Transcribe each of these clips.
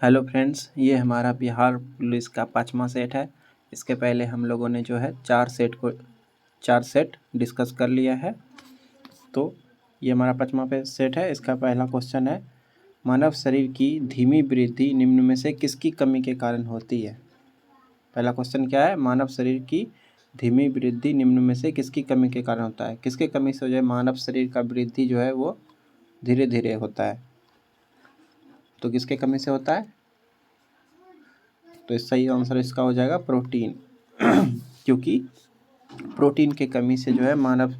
Hello friends, ये हमारा Bihar police का 5वां सेट है। इसके पहले हम लोगों ने जो है चार सेट डिस्कस कर लिया है। तो ये हमारा 5वां सेट है। इसका पहला क्वेश्चन है, मानव शरीर की धीमी वृद्धि निम्न में से किसकी कमी के कारण होती है। पहला क्वेश्चन क्या है, मानव शरीर की धीमी वृद्धि निम्न में से किसकी कमी के कारण होता है। किसके कमी से जो है मानव शरीर का वृद्धि जो है वो धीरे धीरे होता है। तो किसके कमी से होता है, तो सही आंसर इसका हो जाएगा प्रोटीन। क्योंकि प्रोटीन की कमी से जो है मानव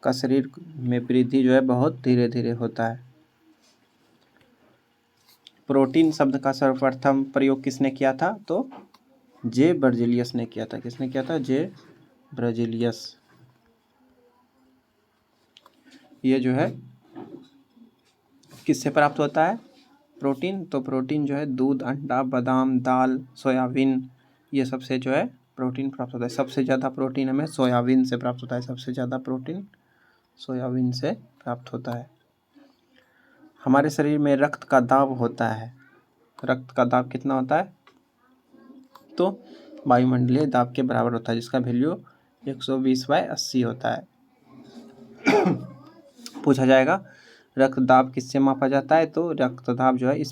का शरीर में वृद्धि जो है बहुत धीरे धीरे होता है। प्रोटीन शब्द का सर्वप्रथम प्रयोग किसने किया था, तो जे बर्जीलियस ने किया था। किसने किया था, जे बर्जीलियस। ये जो है किससे प्राप्त होता है प्रोटीन, तो प्रोटीन जो है दूध, अंडा, बादाम, दाल, सोयाबीन, ये सबसे जो है प्रोटीन प्राप्त होता है। सबसे ज़्यादा प्रोटीन हमें सोयाबीन से प्राप्त होता है। सबसे ज़्यादा प्रोटीन सोयाबीन से प्राप्त होता है। हमारे शरीर में रक्त का दाब होता है। रक्त का दाब कितना होता है, तो वायुमंडलीय दाब के बराबर होता है, जिसका वैल्यू 120/80 होता है। पूछा जाएगा रक्त दाब किससे मापा जाता है, तो रक्त दाब जो है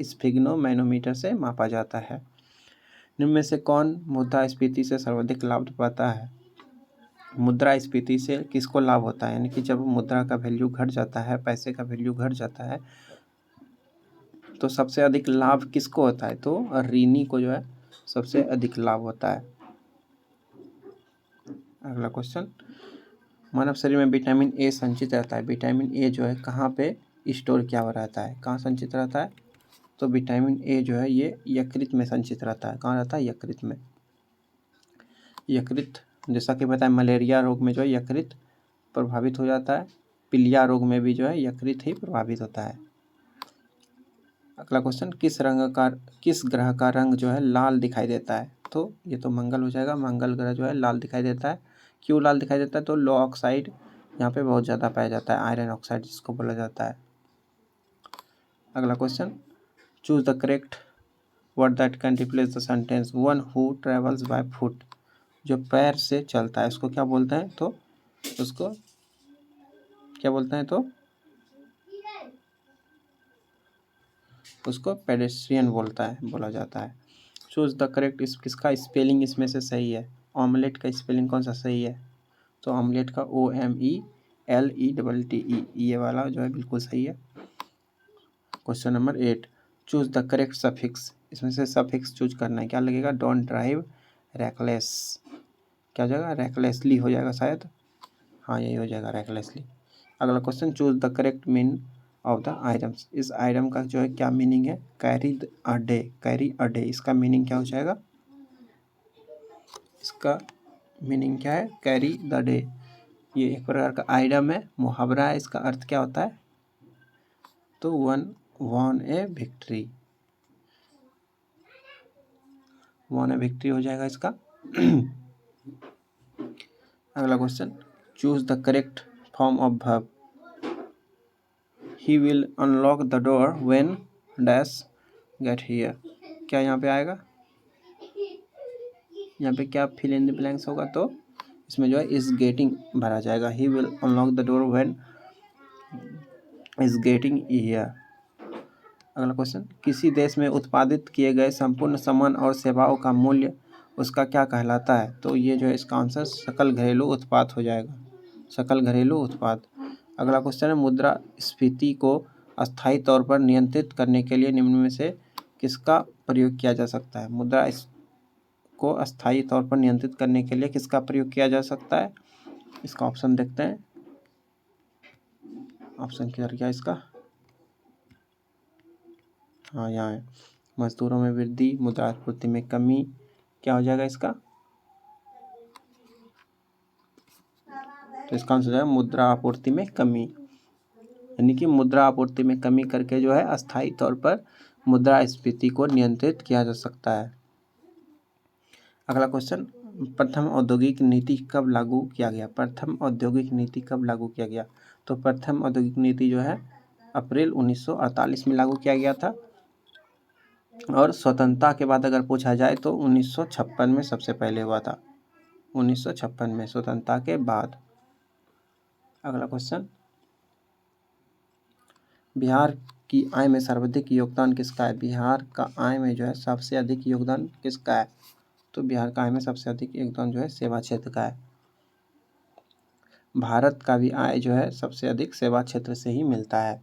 स्फिग्नोमैनोमीटर से मापा जाता है। निम्न में से कौन मुद्रास्फीति से सर्वाधिक लाभ पाता है। मुद्रास्फीति से किसको लाभ होता है, यानी कि जब मुद्रा का वैल्यू घट जाता है, पैसे का वैल्यू घट जाता है, तो सबसे अधिक लाभ किसको होता है, तो ऋणी को जो है सबसे अधिक लाभ होता है। अगला क्वेश्चन, मानव शरीर में विटामिन ए संचित रहता है। विटामिन ए जो है कहाँ पे स्टोर किया हुआ रहता है, कहाँ संचित रहता है, तो विटामिन ए जो है ये यकृत में संचित रहता है। कहाँ रहता है, यकृत में। यकृत, जैसा कि बताया मलेरिया रोग में जो है यकृत प्रभावित हो जाता है। पीलिया रोग में भी जो है यकृत ही प्रभावित होता है। अगला क्वेश्चन, किस ग्रह का रंग जो है लाल दिखाई देता है, तो ये तो मंगल हो जाएगा। मंगल ग्रह जो है लाल दिखाई देता है। क्यों लाल दिखाई देता है, तो लो ऑक्साइड यहाँ पे बहुत ज़्यादा पाया जाता है, आयरन ऑक्साइड जिसको बोला जाता है। अगला question, choose the correct word that can replace the sentence one who travels by foot. जो पैर से चलता है उसको क्या बोलते हैं, तो उसको क्या बोलते हैं, तो उसको पेडेस्ट्रियन बोला जाता है। चूज द करेक्ट, किसका स्पेलिंग इसमें से सही है। ऑमलेट का स्पेलिंग कौन सा सही है, तो ऑमलेट का OMELETTE, ये वाला जो है बिल्कुल सही है। Question number 8, choose the correct suffix. इसमें से सफिक्स चूज करना है। क्या लगेगा, डोंट ड्राइव रेकलेस। क्या हो जाएगा, रेकलेसली हो जाएगा शायद। हाँ, यही हो जाएगा, रेकलेसली। अगला question, choose the correct mean of the items. इस आइटम का जो है क्या मीनिंग है, carry a day. Carry a day, इसका मीनिंग क्या हो जाएगा, इसका मीनिंग क्या है, कैरी द डे। ये एक प्रकार का आइटम है, मुहावरा है। इसका अर्थ क्या होता है, तो वॉन ए विक्ट्री हो जाएगा इसका। अगला question, choose the correct form of verb. He will unlock the door when dash get here. क्या यहाँ पे आएगा, यहाँ पे क्या फिल इन द ब्लैंक्स होगा, तो इसमें जो है इज गेटिंग भरा जाएगा। He will unlock the door when is getting here. अगला क्वेश्चन, किसी देश में उत्पादित किए गए संपूर्ण सामान और सेवाओं का मूल्य उसका क्या कहलाता है, तो ये जो है इसका आंसर सकल घरेलू उत्पाद हो जाएगा, सकल घरेलू उत्पाद। अगला क्वेश्चन है, मुद्रास्फीति को अस्थायी तौर पर नियंत्रित करने के लिए निम्न में से किसका प्रयोग किया जा सकता है। मुद्रा को अस्थायी तौर पर नियंत्रित करने के लिए किसका प्रयोग किया जा सकता है, इसका ऑप्शन देखते हैं। ऑप्शन किधर गया इसका, हाँ यहाँ है। मजदूरों में वृद्धि, मुद्रास्फीति में कमी, क्या हो जाएगा इसका, तो इसका आंसर हो जाएगा मुद्रा आपूर्ति में कमी। यानी कि मुद्रा आपूर्ति में कमी करके जो है अस्थायी तौर पर मुद्रास्फीति को नियंत्रित किया जा सकता है। अगला क्वेश्चन, प्रथम औद्योगिक नीति कब लागू किया गया। प्रथम औद्योगिक नीति कब लागू किया गया, तो प्रथम औद्योगिक नीति जो है अप्रैल 1948 में लागू किया गया था। और स्वतंत्रता के बाद अगर पूछा जाए तो 1956 में सबसे पहले हुआ था, 1956 में स्वतंत्रता के बाद। अगला क्वेश्चन, बिहार की आय में सर्वाधिक योगदान किसका है? बिहार का आय में जो है सबसे अधिक योगदान किसका है? तो बिहार का आय में सबसे अधिक योगदान जो है सेवा क्षेत्र का है। भारत का भी आय जो है सबसे अधिक सेवा क्षेत्र से ही मिलता है।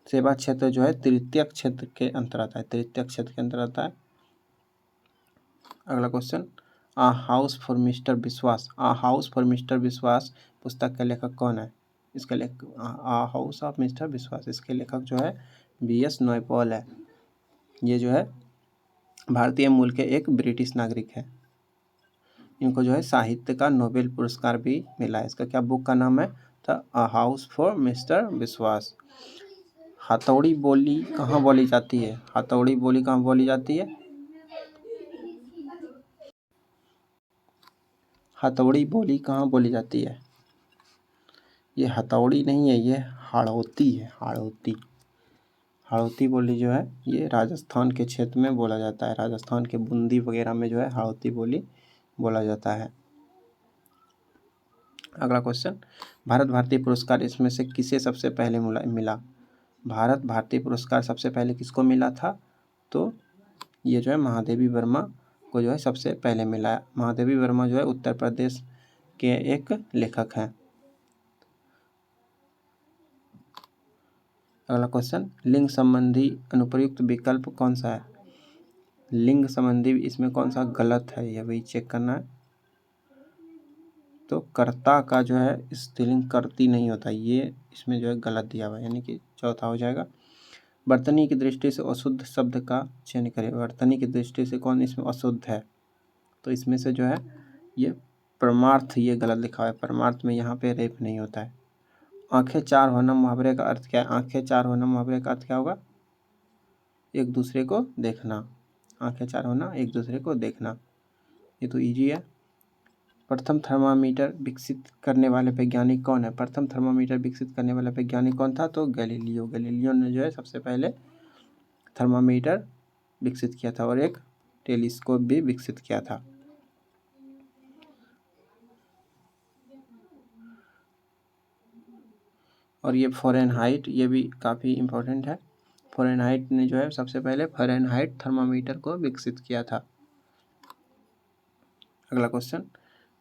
सेवा क्षेत्र जो है तृतीयक क्षेत्र के अंतर आता है, तृतीयक क्षेत्र के अंतर आता है। अगला question, a house for mister Vishwas, a house for mister विश्वास पुस्तक के लेखक कौन है? इसके लेखक आ हाउस ऑफ मिस्टर विश्वास, इसके लेखक जो है BS नॉयपॉल है। ये जो है भारतीय मूल के एक ब्रिटिश नागरिक है। इनको जो है साहित्य का नोबेल पुरस्कार भी मिला है। इसका क्या बुक का नाम है? तो आ हाउस फॉर मिस्टर विश्वास। हथौड़ी बोली कहाँ बोली जाती है? हथौड़ी बोली कहाँ बोली जाती है? हथौड़ी बोली कहाँ बोली जाती है? ये हथौड़ी नहीं है, ये हाड़ौती है, हाड़ौती। हाड़ौती बोली जो है ये राजस्थान के क्षेत्र में बोला जाता है। राजस्थान के बूंदी वगैरह में जो है हाड़ौती बोली बोला जाता है। अगला क्वेश्चन, भारत भारती पुरस्कार इसमें से किसे सबसे पहले मिला? भारत भारती पुरस्कार सबसे पहले किसको मिला था? तो ये जो है महादेवी वर्मा को जो है सबसे पहले मिला है। महादेवी वर्मा जो है उत्तर प्रदेश के एक लेखक हैं। अगला क्वेश्चन, लिंग संबंधी अनुप्रयुक्त विकल्प कौन सा है? लिंग संबंधी इसमें कौन सा गलत है, यह भी चेक करना है। तो कर्ता का जो है स्त्रीलिंग करती नहीं होता, ये इसमें जो है गलत दिया हुआ है, यानी कि चौथा हो जाएगा। वर्तनी की दृष्टि से अशुद्ध शब्द का चयन करें। वर्तनी की दृष्टि से कौन इसमें अशुद्ध है? तो इसमें से जो है ये परमार्थ, ये गलत लिखा हुआ है। परमार्थ में यहाँ पे रेप नहीं होता है। आंखें चार होना मुहावरे का अर्थ क्या है? आंखें चार होना मुहावरे का अर्थ क्या होगा? एक दूसरे को देखना। आंखें चार होना एक दूसरे को देखना, ये तो इजी है। प्रथम थर्मामीटर विकसित करने वाले वैज्ञानिक कौन है? प्रथम थर्मामीटर विकसित करने वाला वैज्ञानिक कौन था? तो गैलीलियो। गैलीलियो ने जो है सबसे पहले थर्मामीटर विकसित किया था और एक टेलीस्कोप भी विकसित किया था। और ये फ़ारेनहाइट, ये भी काफ़ी इम्पोर्टेंट है। फ़ारेनहाइट ने जो है सबसे पहले फ़ारेनहाइट थर्मामीटर को विकसित किया था। अगला क्वेश्चन,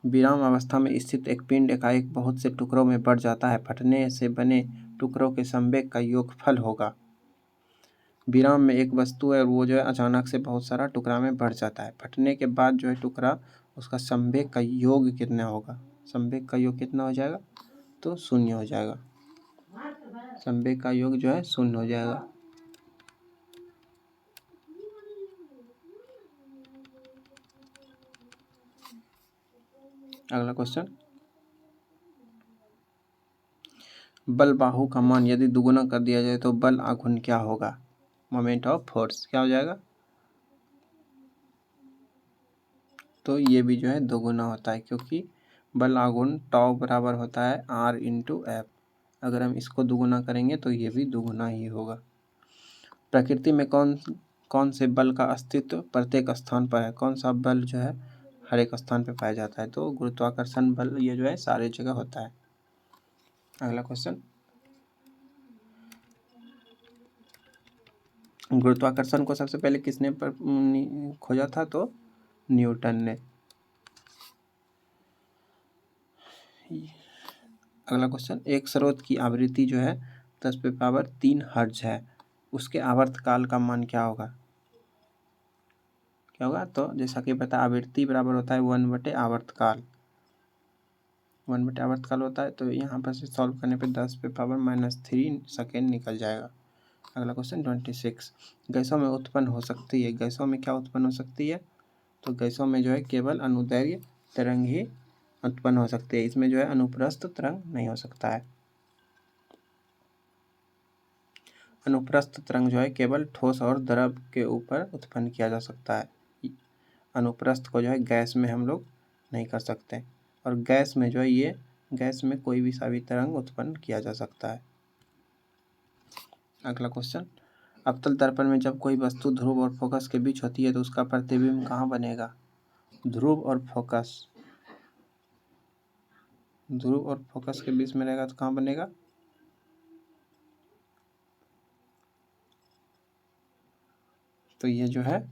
विराम अवस्था में स्थित एक पिंड एकाएक बहुत से टुकड़ों में बढ़ जाता है, फटने से बने टुकड़ों के संवेग का योगफल होगा। विराम में एक वस्तु है और वो जो है अचानक से बहुत सारा टुकड़ा में बढ़ जाता है, फटने के बाद जो है टुकड़ा, उसका संवेग का योग कितना होगा? संवेग का योग कितना हो जाएगा? तो 0 हो जाएगा। संवेग का योग जो है 0 हो जाएगा। अगला क्वेश्चन, बल बाहु का मान यदि दुगुना कर दिया जाए तो बल आघूर्ण क्या होगा? मोमेंट ऑफ फोर्स क्या हो जाएगा? तो ये भी जो है दोगुना होता है, क्योंकि बल आघूर्ण टाउ बराबर होता है R/F। अगर हम इसको दुगुना करेंगे तो ये भी दुगुना ही होगा। प्रकृति में कौन कौन से बल का अस्तित्व प्रत्येक स्थान पर है? कौन सा बल जो है हर एक स्थान पर पाया जाता है? तो गुरुत्वाकर्षण बल, ये जो है सारे जगह होता है। अगला क्वेश्चन, गुरुत्वाकर्षण को सबसे पहले किसने खोजा था? तो न्यूटन ने। अगला क्वेश्चन, एक स्रोत की आवृत्ति जो है 10⁻³ हर्ट्ज है, उसके आवर्तकाल का मान क्या होगा? क्या होगा? तो जैसा कि पता, आवृत्ति बराबर होता है 1/आवर्तकाल। 1/आवर्तकाल होता है, तो यहाँ पर से सॉल्व करने पे 10⁻³ सेकेंड निकल जाएगा। अगला क्वेश्चन 26, गैसों में उत्पन्न हो सकती है। गैसों में क्या उत्पन्न हो सकती है? तो गैसों में जो है केवल अनुदैर्घ्य तरंग ही उत्पन्न हो सकती है, इसमें जो है अनुप्रस्थ तरंग नहीं हो सकता है। अनुप्रस्थ तरंग जो है केवल ठोस और द्रव के ऊपर उत्पन्न किया जा सकता है। अनुप्रस्थ को जो है गैस में हम लोग नहीं कर सकते, और गैस में जो है ये गैस में कोई भी सा भी तरंग उत्पन्न किया जा सकता है। अगला क्वेश्चन, अवतल दर्पण में जब कोई वस्तु ध्रुव और फोकस के बीच होती है तो उसका प्रतिबिंब कहाँ बनेगा? ध्रुव और फोकस के बीच में रहेगा तो कहाँ बनेगा? तो ये जो है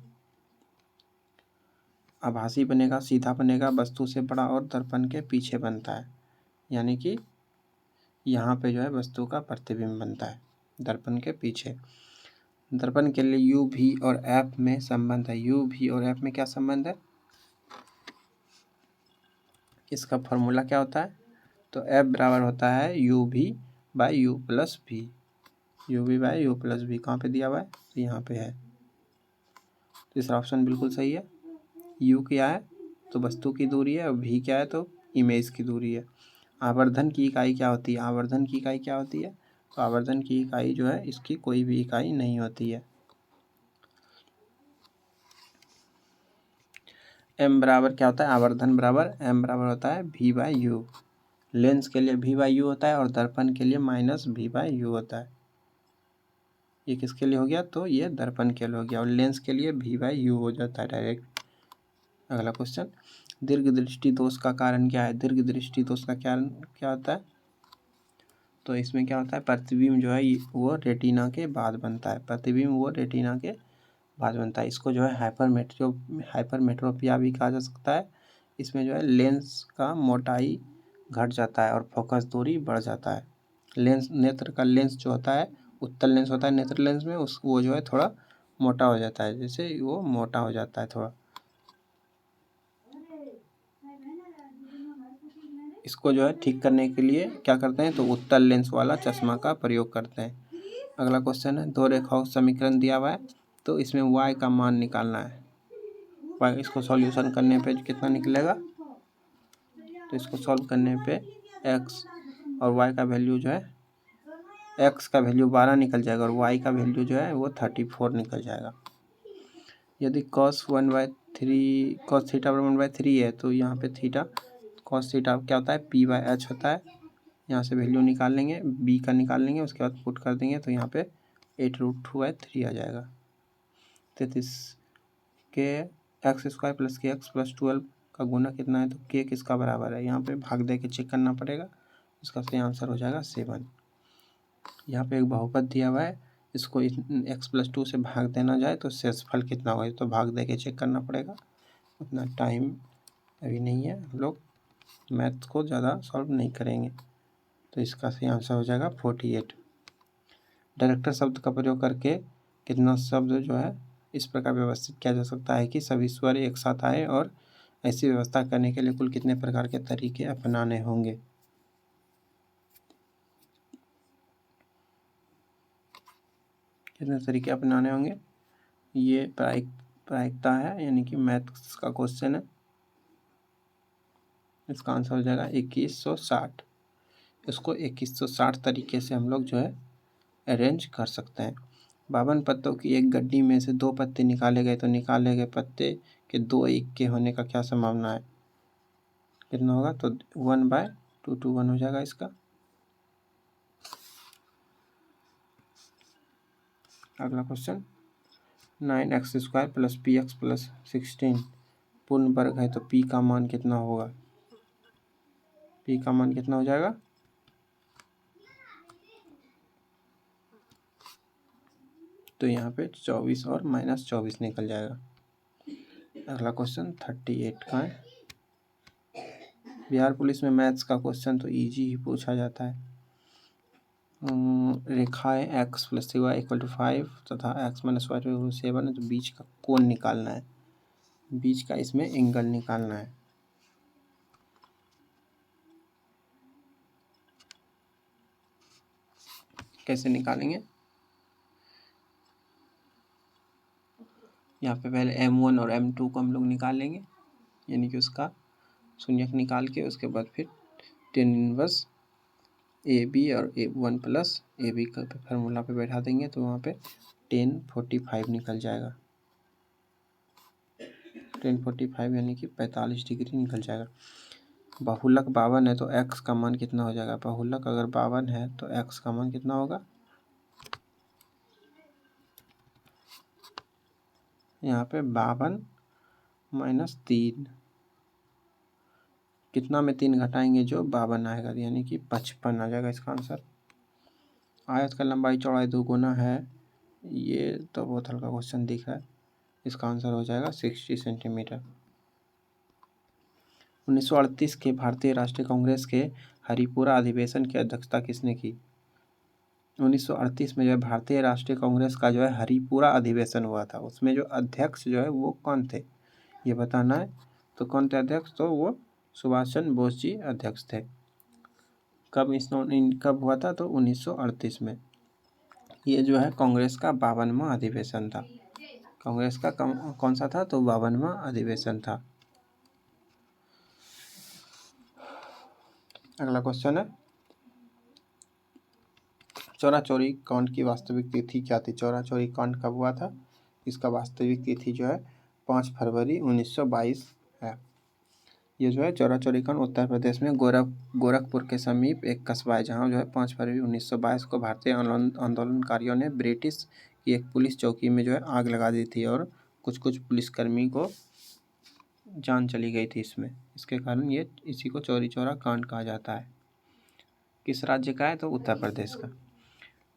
आभासी बनेगा, सीधा बनेगा, वस्तु से बड़ा और दर्पण के पीछे बनता है। यानी कि यहाँ पे जो है वस्तु का प्रतिबिंब बनता है दर्पण के पीछे। दर्पण के लिए यू भी और एफ में संबंध है। यू भी और एफ में क्या संबंध है? इसका फॉर्मूला क्या होता है? तो एफ बराबर होता है यू भी बाई यू प्लस भी। यू भी बाई यू प्लस भी कहाँ पे दिया हुआ है? तो यहाँ पे है। तीसरा ऑप्शन बिल्कुल सही है। यू क्या है? तो वस्तु की दूरी है, और भी क्या है? तो इमेज की दूरी है। आवर्धन की इकाई क्या होती है? आवर्धन की इकाई क्या होती है? तो आवर्धन की इकाई जो है इसकी कोई भी इकाई नहीं होती है। एम बराबर क्या होता है? आवर्धन बराबर एम बराबर होता है भी बाई यू। लेंस के लिए भी बाई यू होता है और दर्पण के लिए माइनस भी बाई यू होता है। ये किसके लिए हो गया? तो ये दर्पण के लिए हो गया, और लेंस के लिए भी बाई यू हो जाता है डायरेक्ट। अगला क्वेश्चन, दीर्घ दृष्टि दोष का कारण क्या है? दीर्घ दृष्टि दोष का कारण क्या होता है? तो इसमें क्या होता है? प्रतिबिंब जो है वो रेटिना के बाद बनता है। प्रतिबिंब वो रेटिना के बाद बनता है। इसको जो है हाइपरमेट्रोपिया भी कहा जा सकता है। इसमें जो है लेंस का मोटाई घट जाता है और फोकस दूरी बढ़ जाता है। लेंस, नेत्र का लेंस जो होता है, उत्तल लेंस होता है नेत्र लेंस में, वो जो है थोड़ा मोटा हो जाता है, जैसे वो मोटा हो जाता है थोड़ा। इसको जो है ठीक करने के लिए क्या करते हैं? तो उत्तल लेंस वाला चश्मा का प्रयोग करते हैं। अगला क्वेश्चन है, दो रेखाओं समीकरण दिया हुआ है, तो इसमें y का मान निकालना है। y इसको सॉल्यूशन करने पे कितना निकलेगा? तो इसको सॉल्व करने पे x और y का वैल्यू जो है, x का वैल्यू 12 निकल जाएगा और y का वैल्यू जो है वो 34 निकल जाएगा। यदि cos 1/3 cos थीटा 1/3 है तो यहाँ पे थीटा cos थीटा क्या होता है? p/h होता है। यहाँ से वैल्यू निकाल लेंगे, b का निकाल लेंगे, उसके बाद पुट कर देंगे तो यहाँ पे 8√2/3 आ जाएगा। 33 के एक्स स्क्वायर प्लस के एक्स प्लस 12 का गुना कितना है? तो के किसका बराबर है? यहाँ पे भाग दे के चेक करना पड़ेगा। इसका सही आंसर हो जाएगा 7। यहाँ पे एक बहुपद दिया हुआ है, इसको x+2 से भाग देना जाए तो शेषफल कितना होगा? तो भाग दे के चेक करना पड़ेगा। उतना टाइम अभी नहीं है, हम लोग मैथ को ज़्यादा सॉल्व नहीं करेंगे। तो इसका सही आंसर हो जाएगा 48। डायरेक्टर शब्द का प्रयोग करके कितना शब्द जो है इस प्रकार व्यवस्थित किया जा सकता है कि सभी स्वर एक साथ आए, और ऐसी व्यवस्था करने के लिए कुल कितने प्रकार के तरीके अपनाने होंगे? कितने तरीके अपनाने होंगे? ये प्रायिकता है, यानी कि मैथ्स का क्वेश्चन है। इसका आंसर हो जाएगा 2160। इसको 2160 तरीके से हम लोग जो है अरेंज कर सकते हैं। 52 पत्तों की एक गड्डी में से 2 पत्ते निकाले गए तो निकाले गए पत्ते के 2 एक के होने का क्या संभावना है? कितना होगा? तो 1/2 to 1 हो जाएगा इसका। अगला question, 9x² plus px plus 16 पूर्ण वर्ग है तो p का मान कितना होगा? p का मान कितना हो जाएगा? तो यहाँ पे 24 और -24 निकल जाएगा। अगला क्वेश्चन 38 का है। बिहार पुलिस में मैथ्स का क्वेश्चन तो इजी ही पूछा जाता है। रेखाएं x + 3y = 5 तथा x - y = 7 है, तो बीच का कोण निकालना है। बीच का इसमें एंगल निकालना है। कैसे निकालेंगे? यहाँ पे पहले m1 और m2 को हम लोग निकाल लेंगे, यानी कि उसका शून्यक निकाल के उसके बाद फिर tan इनवर्स AB और A1 प्लस AB का फार्मूला पे बैठा देंगे तो वहाँ पे tan 45 निकल जाएगा। tan 45 यानी कि 45 डिग्री निकल जाएगा। बहुलक 52 है तो x का मान कितना हो जाएगा? बहुलक अगर 52 है तो x का मान कितना होगा? यहाँ पे 52 माइनस 3, कितना में 3 घटाएंगे जो 52 आएगा, यानी कि 55 आ जाएगा इसका आंसर। आयत का लंबाई चौड़ाई दुगुना है, ये तो बहुत हल्का क्वेश्चन दिख रहा है। इसका आंसर हो जाएगा 60 सेंटीमीटर। 1938 के भारतीय राष्ट्रीय कांग्रेस के हरिपुरा अधिवेशन की अध्यक्षता किसने की? 1938 में जो है भारतीय राष्ट्रीय कांग्रेस का जो है हरिपुरा अधिवेशन हुआ था, उसमें जो अध्यक्ष जो है वो कौन थे ये बताना है। तो कौन थे अध्यक्ष? तो वो सुभाष चंद्र बोस जी अध्यक्ष थे। कब हुआ था? तो 1938 में। ये जो है कांग्रेस का 52वां अधिवेशन था। कांग्रेस का कौन सा था? तो 52वां अधिवेशन था। अगला क्वेश्चन है, चौरा चौरी कांड की वास्तविक तिथि क्या थी? चौरा चौरी कांड कब हुआ था? इसका वास्तविक तिथि जो है 5 फरवरी 1922 है। ये जो है चौरा चौरी कांड उत्तर प्रदेश में गोरखपुर के समीप एक कस्बा है, जहाँ जो है 5 फरवरी 1922 को भारतीय आंदोलनकारियों ने ब्रिटिश की एक पुलिस चौकी में जो है आग लगा दी थी और कुछ पुलिसकर्मी को जान चली गई थी इसमें। इसके कारण ये इसी को चौरी चौरा कांड कहा जाता है। किस राज्य का है? तो उत्तर प्रदेश का।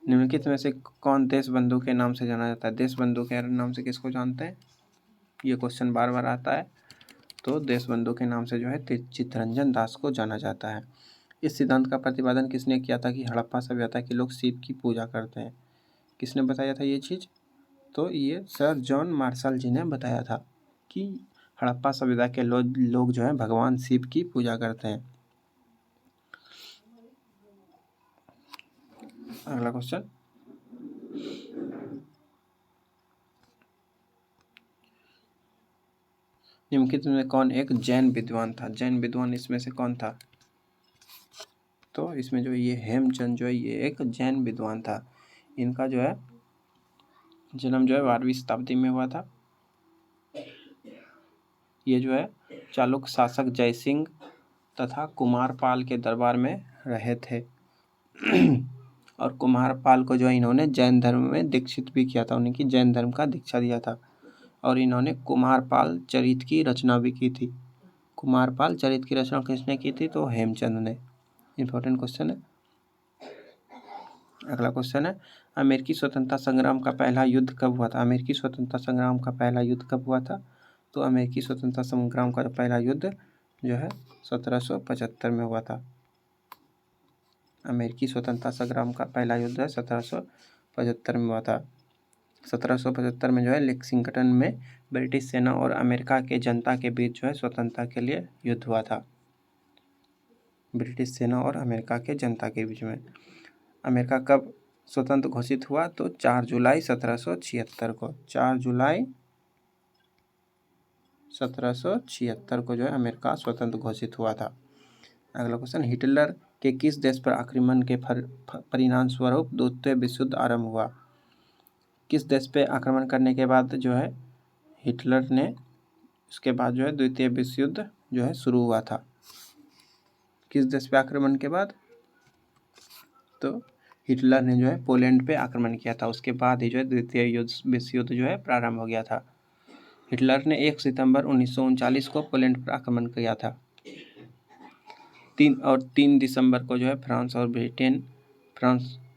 निम्नलिखित में से कौन देशबंधु के नाम से जाना जाता है? देशबंधु के नाम से किसको जानते हैं? ये क्वेश्चन बार बार आता है। तो देशबंधु के नाम से जो है चित्तरंजन दास को जाना जाता है। इस सिद्धांत का प्रतिपादन किसने किया था कि हड़प्पा सभ्यता के लोग शिव की पूजा करते हैं? किसने बताया था ये चीज़? तो ये सर जॉन मार्शल जी ने बताया था कि हड़प्पा सभ्यता के लोग जो है भगवान शिव की पूजा करते हैं। अगला क्वेश्चन, निम्नलिखित में कौन एक जैन विद्वान था? जैन विद्वान इसमें से कौन था? तो इसमें जो ये हेमचंद जो है ये एक जैन विद्वान था। इनका जो है जन्म जो है 12वीं शताब्दी में हुआ था। ये जो है चालुक्य शासक जयसिंह तथा कुमारपाल के दरबार में रहे थे और कुमारपाल को जो इन्होंने जैन धर्म में दीक्षित भी किया था, उनकी जैन धर्म का दीक्षा दिया था और इन्होंने कुमारपाल चरित की रचना भी की थी। कुमारपाल चरित की रचना किसने की थी? तो हेमचंद ने। इंपॉर्टेंट क्वेश्चन है। अगला क्वेश्चन है, अमेरिकी स्वतंत्रता संग्राम का पहला युद्ध कब हुआ था? अमेरिकी स्वतंत्रता संग्राम का पहला युद्ध कब हुआ था? तो अमेरिकी स्वतंत्रता संग्राम का पहला युद्ध जो है 1775 में हुआ था। अमेरिकी स्वतंत्रता संग्राम का पहला युद्ध 1775 में हुआ था। 1775 में जो है लेक्सिंगटन में ब्रिटिश सेना और अमेरिका के जनता के बीच जो है स्वतंत्रता के लिए युद्ध हुआ था। ब्रिटिश सेना और अमेरिका के जनता के बीच में। अमेरिका कब स्वतंत्र घोषित हुआ? तो 4 जुलाई 1776 को। 4 जुलाई 1776 को जो है अमेरिका स्वतंत्र घोषित हुआ था। अगला क्वेश्चन, हिटलर के किस देश पर आक्रमण के परिणाम स्वरूप द्वितीय विश्व युद्ध आरंभ हुआ? किस देश पे आक्रमण करने के बाद जो है हिटलर ने उसके बाद जो है द्वितीय विश्व युद्ध जो है शुरू हुआ था? किस देश पे आक्रमण के बाद? तो हिटलर ने जो है पोलैंड पे आक्रमण किया था, उसके बाद ही जो है द्वितीय विश्व युद्ध जो है प्रारंभ हो गया था। हिटलर ने 1 सितंबर 1939 को पोलैंड पर आक्रमण किया था। 3 दिसंबर को जो है फ्रांस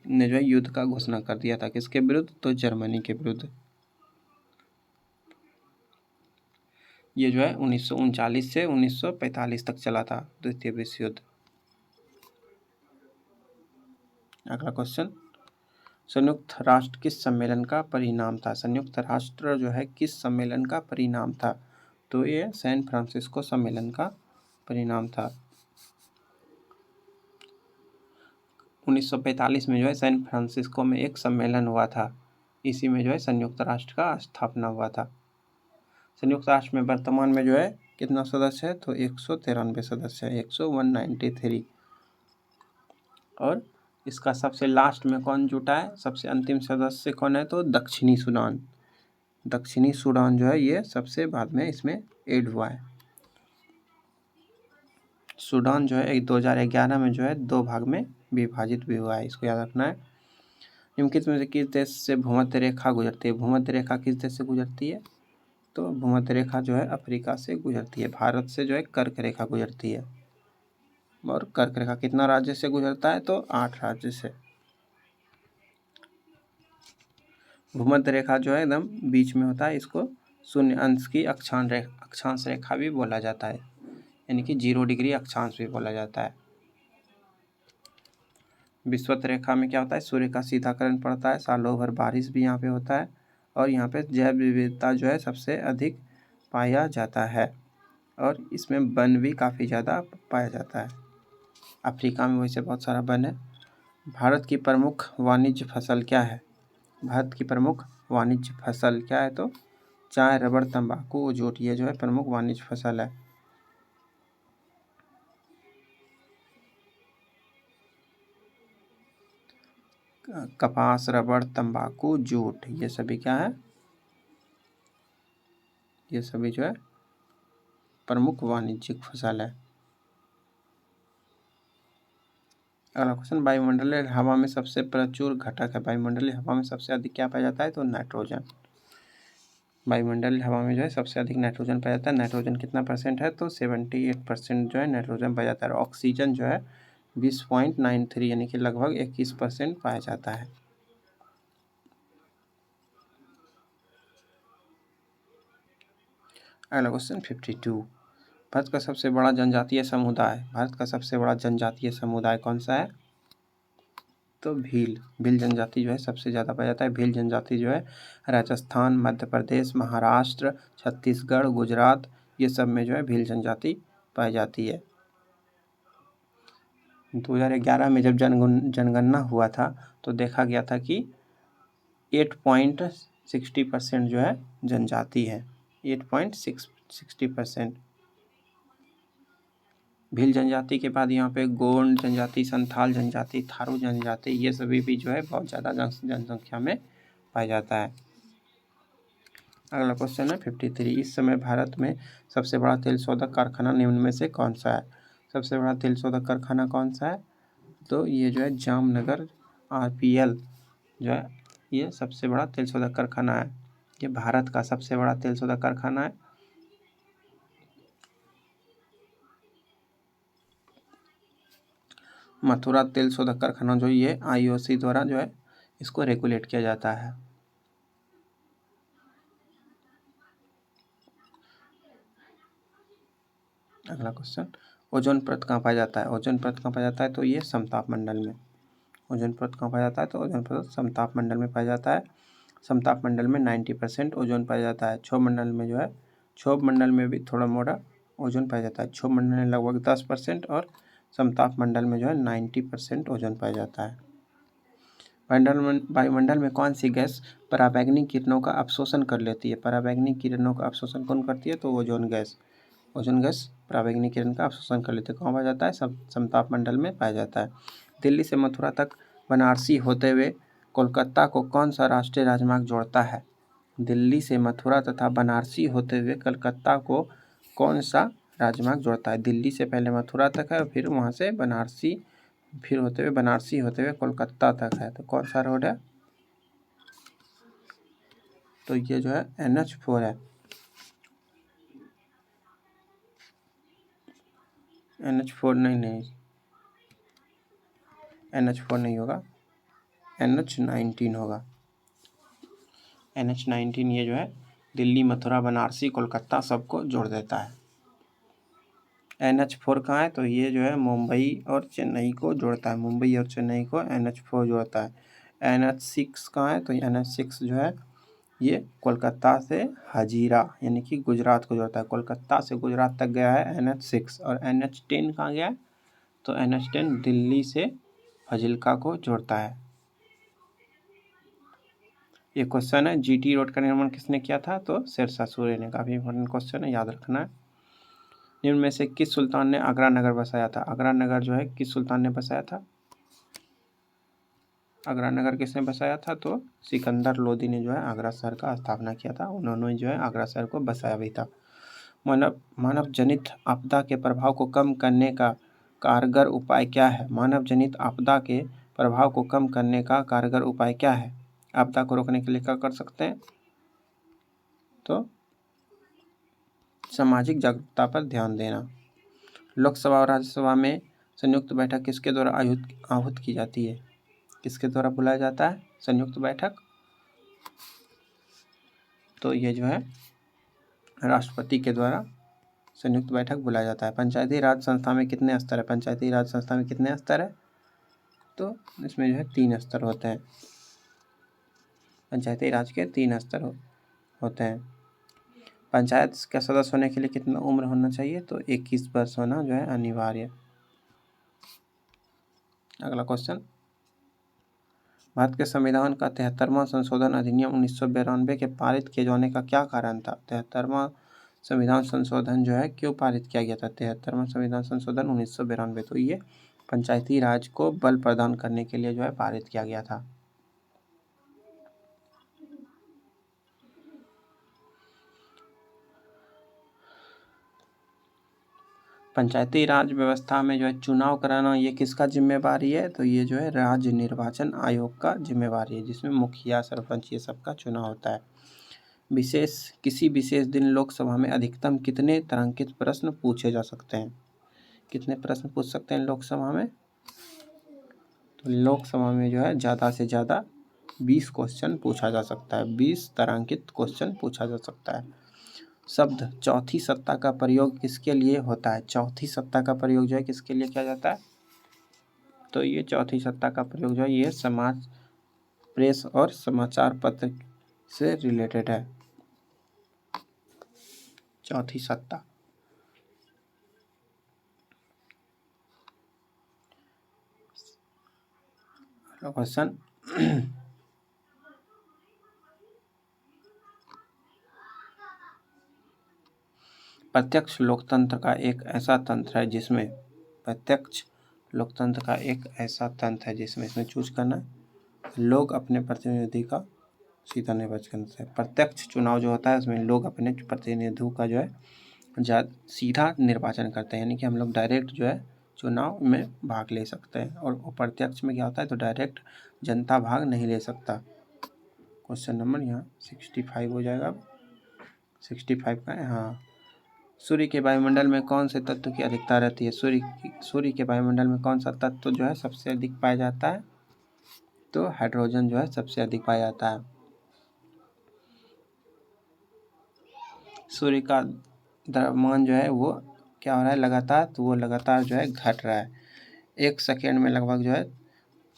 ने जो है युद्ध का घोषणा कर दिया था। किसके विरुद्ध? तो जर्मनी के विरुद्ध। ये जो है 1939 से 1945 तक चला था द्वितीय विश्व युद्ध। अगला क्वेश्चन, संयुक्त राष्ट्र किस सम्मेलन का परिणाम था? संयुक्त राष्ट्र जो है किस सम्मेलन का परिणाम था? तो ये सैन फ्रांसिस्को सम्मेलन का परिणाम था। 1945 में जो है सैन फ्रांसिस्को में एक सम्मेलन हुआ था, इसी में जो है संयुक्त राष्ट्र का स्थापना हुआ था। संयुक्त राष्ट्र में वर्तमान में जो है कितना सदस्य है? तो 193 सदस्य है, 193। और इसका सबसे लास्ट में कौन जुटा है? सबसे अंतिम सदस्य कौन है? तो दक्षिणी सूडान। दक्षिणी सूडान जो है ये सबसे बाद में इसमें ऐड हुआ है। सूडान जो है 2011 में जो है 2 भाग में विभाजित भी हुआ है, इसको याद रखना है। निम्नलिखित में से किस देश से भूमध्य रेखा गुजरती है? भूमध्य रेखा किस देश से गुजरती है? तो भूमध्य रेखा जो है अफ्रीका से गुजरती है। भारत से जो है कर्क रेखा गुजरती है, और कर्क रेखा कितना राज्य से गुजरता है? तो 8 राज्य से। भूमध्य रेखा जो है एकदम बीच में होता है, इसको शून्य अंश की अक्षांश रेखा भी बोला जाता है, यानी कि 0 डिग्री अक्षांश भी बोला जाता है। विषुवत रेखा में क्या होता है? सूर्य का सीधा किरण पड़ता है, सालों भर बारिश भी यहाँ पे होता है, और यहाँ पे जैव विविधता जो है सबसे अधिक पाया जाता है, और इसमें वन भी काफ़ी ज़्यादा पाया जाता है। अफ्रीका में वैसे बहुत सारा वन है। भारत की प्रमुख वाणिज्य फसल क्या है? भारत की प्रमुख वाणिज्य फसल क्या है? तो चाय, रबड़, तंबाकू, जूट, ये जो है प्रमुख वाणिज्य फसल है। कपास, रबड़, तंबाकू, जूट, ये सभी क्या है? ये सभी जो है प्रमुख वाणिज्यिक फसल है। अगला क्वेश्चन, वायुमंडलीय हवा में सबसे प्रचुर घटक है। वायुमंडलीय हवा में सबसे अधिक क्या पाया जाता है? तो नाइट्रोजन। वायुमंडलीय हवा में जो है सबसे अधिक नाइट्रोजन पाया जाता है। नाइट्रोजन कितना परसेंट है? तो 78% जो है नाइट्रोजन पाया जाता है। ऑक्सीजन जो है 20.93 यानी कि लगभग 21% पाया जाता है। अगला क्वेश्चन 52, भारत का सबसे बड़ा जनजातीय समुदाय। भारत का सबसे बड़ा जनजातीय समुदाय कौन सा है? तो भील जनजाति जो है सबसे ज़्यादा पाया जाता है। भील जनजाति जो है राजस्थान, मध्य प्रदेश, महाराष्ट्र, छत्तीसगढ़, गुजरात, ये सब में जो है भील जनजाति पाई जाती है। 2011 में जब जनगणना हुआ था तो देखा गया था कि 8.60% जो है जनजाति है। 8.60%। भील जनजाति के बाद यहाँ पे गोंड जनजाति, संथाल जनजाति, थारू जनजाति, ये सभी भी जो है बहुत ज़्यादा जनसंख्या में पाया जाता है। अगला क्वेश्चन है 53, इस समय भारत में सबसे बड़ा तेल शोधक कारखाना निम्न में से कौन सा है? सबसे बड़ा तेल शोधक कारखाना कौन सा है? तो ये जो है जामनगर RPL जो है ये सबसे बड़ा तेल शोधक कारखाना है। ये भारत का सबसे बड़ा तेल शोधक कारखाना है। मथुरा तेल शोधक कारखाना जो ये IOC द्वारा जो है इसको रेगुलेट किया जाता है। अगला क्वेश्चन, ओजोन परत कहाँ पाया जाता है? ओजोन परत कहाँ पाया जाता है? तो ये समताप मंडल में। ओजोन परत कहाँ पाया जाता है? तो ओजोन परत समताप मंडल में पाया जाता है। समताप मंडल में 90% ओजोन पाया जाता है। क्षोभ मंडल में जो है, क्षोभ मंडल में भी थोड़ा मोड़ा ओजोन पाया जाता है। क्षोभ मंडल में लगभग 10% और समताप मंडल में जो है 90% ओजोन पाया जाता है। वायुमंडल में कौन सी गैस पराबैंगनी किरणों का अवशोषण कर लेती है? पराबैंगनी किरणों का अवशोषण कौन करती है? तो ओजोन गैस। ओजोन गैस पराबैंगनी किरण का अवशोषण कर लेते हैं। कहाँ पाया जाता है? समताप मंडल में पाया जाता है। दिल्ली से मथुरा तक बनारसी होते हुए कोलकाता को कौन सा राष्ट्रीय राजमार्ग जोड़ता है? दिल्ली से मथुरा तथा बनारसी होते हुए कलकत्ता को कौन सा राजमार्ग जोड़ता है? दिल्ली से पहले मथुरा तक है, फिर वहाँ से बनारसी, फिर होते हुए बनारसी होते हुए कोलकाता तक है। तो कौन सा रोड है? तो ये जो है NH4 है। NH4 नहीं, NH4 नहीं होगा, NH19 होगा। NH19 ये जो है दिल्ली, मथुरा, बनारसी, कोलकाता सबको जोड़ देता है। NH4 कहाँ है? तो ये जो है मुंबई और चेन्नई को जोड़ता है। मुंबई और चेन्नई को NH4 जोड़ता है। NH6 कहाँ है? तो NH6 जो है ये कोलकाता से हजीरा यानी कि गुजरात को जोड़ता है। कोलकाता से गुजरात तक गया है NH6। और NH10 कहाँ गया है? तो NH10 दिल्ली से फजिल्का को जोड़ता है। ये क्वेश्चन है, GT रोड का निर्माण किसने किया था? तो शेरशाह सूरी ने। काफ़ी इंपॉर्टेंट क्वेश्चन है, याद रखना है। निम्न में से किस सुल्तान ने आगरा नगर बसाया था? आगरा नगर जो है किस सुल्तान ने बसाया था? आगरा नगर किसने बसाया था? तो सिकंदर लोदी ने जो है आगरा शहर का स्थापना किया था। उन्होंने जो है आगरा शहर को बसाया भी था। मानव जनित आपदा के प्रभाव को कम करने का कारगर उपाय क्या है? मानव जनित आपदा के प्रभाव को कम करने का कारगर उपाय क्या है? आपदा को रोकने के लिए क्या कर सकते हैं? तो सामाजिक जागरूकता पर ध्यान देना। लोकसभा और राज्यसभा में संयुक्त बैठक किसके द्वारा आहूत की जाती है? किसके द्वारा बुलाया जाता है संयुक्त बैठक? तो ये जो है राष्ट्रपति के द्वारा संयुक्त बैठक बुलाया जाता है। पंचायती राज संस्था में कितने स्तर है? पंचायती राज संस्था में कितने स्तर है? तो इसमें जो है 3 स्तर होते हैं। पंचायती राज के 3 स्तर होते हैं। पंचायत का सदस्य होने के लिए कितना उम्र होना चाहिए? तो 21 वर्ष होना जो है अनिवार्य। अगला क्वेश्चन, भारत के संविधान का 73वां संशोधन अधिनियम 1992 के पारित किए जाने का क्या कारण था? 73वां संविधान संशोधन जो है क्यों पारित किया गया था? 73वां संविधान संशोधन 1992, तो ये पंचायती राज को बल प्रदान करने के लिए जो है पारित किया गया था। पंचायती राज व्यवस्था में जो है चुनाव कराना ये किसका जिम्मेवारी है? तो ये जो है राज्य निर्वाचन आयोग का जिम्मेवारी है, जिसमें मुखिया, सरपंच ये सब का चुनाव होता है। किसी विशेष दिन लोकसभा में अधिकतम कितने तारांकित प्रश्न पूछे जा सकते हैं? कितने प्रश्न पूछ सकते हैं लोकसभा में? तो लोकसभा में जो है ज़्यादा से ज़्यादा 20 क्वेश्चन पूछा जा सकता है। 20 तारांकित क्वेश्चन पूछा जा सकता है। शब्द चौथी सत्ता का प्रयोग किसके लिए होता है? चौथी सत्ता का प्रयोग जो है किसके लिए किया जाता है? तो ये चौथी सत्ता का प्रयोग जो है ये समाज, प्रेस और समाचार पत्र से रिलेटेड है। चौथी सत्ता। क्वेश्चन, प्रत्यक्ष लोकतंत्र का एक ऐसा तंत्र है जिसमें इसमें चूज करना है, लोग अपने प्रतिनिधि का सीधा निर्वाचन करते हैं। प्रत्यक्ष चुनाव जो होता है उसमें लोग अपने प्रतिनिधियों का जो है सीधा निर्वाचन करते हैं, यानी कि हम लोग डायरेक्ट जो है चुनाव में भाग ले सकते हैं। और अप्रत्यक्ष में क्या होता है? तो डायरेक्ट जनता भाग नहीं ले सकता। क्वेश्चन नंबर यहाँ 65 हो जाएगा। 65 का है, हाँ। सूर्य के वायुमंडल में कौन से तत्व की अधिकता रहती है? सूर्य के वायुमंडल में कौन सा तत्व जो है सबसे अधिक पाया जाता है? तो हाइड्रोजन जो है सबसे अधिक पाया जाता है। सूर्य का द्रव्यमान जो है वो क्या हो रहा है लगातार? तो वो लगातार जो है घट रहा है। 1 सेकेंड में लगभग जो है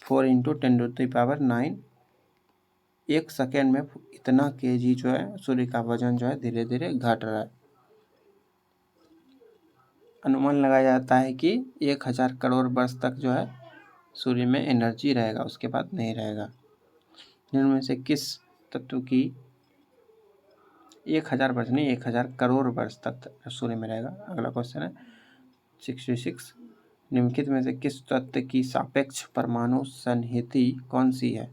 4 × 10⁹ 1 सेकेंड में इतना kg जो है सूर्य का वजन जो है धीरे धीरे घट रहा है। अनुमान लगाया जाता है कि 1000 करोड़ वर्ष तक जो है सूर्य में एनर्जी रहेगा, उसके बाद नहीं रहेगा। इनमें से किस तत्व की 1000 वर्ष नहीं 1000 करोड़ वर्ष तक सूर्य में रहेगा? अगला क्वेश्चन है 66, निम्नलिखित में से किस तत्व की सापेक्ष परमाणु संहति कौन सी है?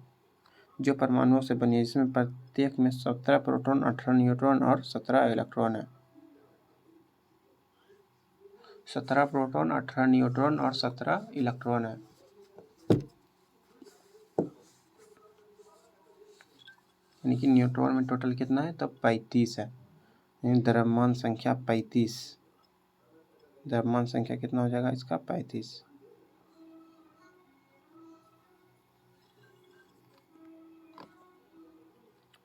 जो परमाणुओं से बनी है, जिसमें प्रत्येक में 17 प्रोटॉन, 18 न्यूट्रॉन और 17 इलेक्ट्रॉन है। 17 प्रोटॉन, 18 न्यूट्रॉन और 17 इलेक्ट्रॉन है। यानी कि न्यूट्रॉन में टोटल कितना है? तो 35 है। यानी द्रव्यमान संख्या 35। द्रव्यमान संख्या कितना हो जाएगा इसका? 35।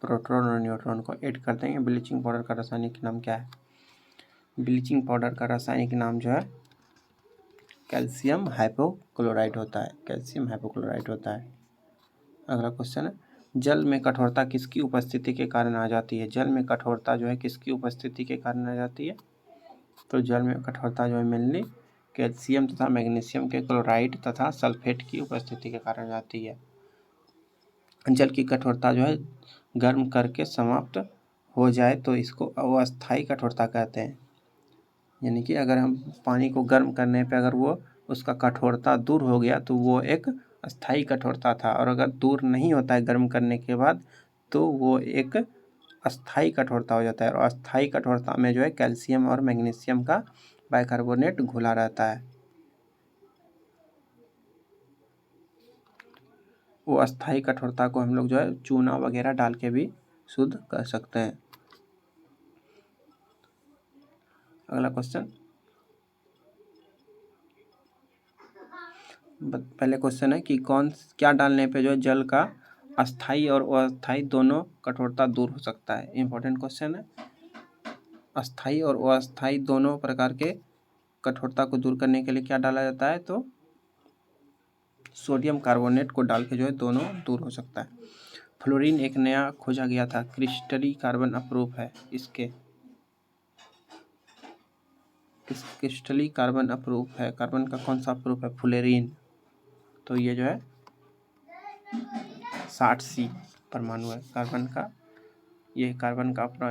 प्रोटॉन और न्यूट्रॉन को ऐड कर देंगे। ब्लीचिंग पाउडर का रासायनिक नाम क्या है? ब्लीचिंग पाउडर का रासायनिक नाम जो है कैल्शियम हाइपोक्लोराइड होता है। कैल्शियम हाइपोक्लोराइड होता है। अगला क्वेश्चन है, जल में कठोरता किसकी उपस्थिति के कारण आ जाती है? जल में कठोरता जो है किसकी उपस्थिति के कारण आ जाती है? तो जल में कठोरता जो है मेनली कैल्शियम तथा मैग्नीशियम के क्लोराइड तथा सल्फेट की उपस्थिति के कारण आती है। जल की कठोरता जो है गर्म करके समाप्त हो जाए तो इसको अस्थायी कठोरता कहते हैं। यानी कि अगर हम पानी को गर्म करने पे अगर वो उसका कठोरता दूर हो गया तो वो एक अस्थायी कठोरता था, और अगर दूर नहीं होता है गर्म करने के बाद तो वो एक अस्थायी कठोरता हो जाता है। और अस्थायी कठोरता में जो है कैल्शियम और मैग्नीशियम का बाइकार्बोनेट घुला रहता है। वो अस्थायी कठोरता को हम लोग जो है चूना वगैरह डाल के भी शुद्ध कर सकते हैं। अगला क्वेश्चन, पहले क्वेश्चन है कि क्या डालने पे जो है जल का अस्थाई और अस्थाई दोनों कठोरता दूर हो सकता है। इंपॉर्टेंट क्वेश्चन है। अस्थाई और अस्थाई दोनों प्रकार के कठोरता को दूर करने के लिए क्या डाला जाता है, तो सोडियम कार्बोनेट को डाल के जो है दोनों दूर हो सकता है। फ्लोरीन एक नया खोजा गया था, क्रिस्टली कार्बन अप्रूफ है इसके, क्रिस्टली कार्बन अप्रूफ है, कार्बन का कौन सा अप्रूफ है, फ्लोरीन। तो ये जो है 60C परमाणु है कार्बन का, ये कार्बन का अपना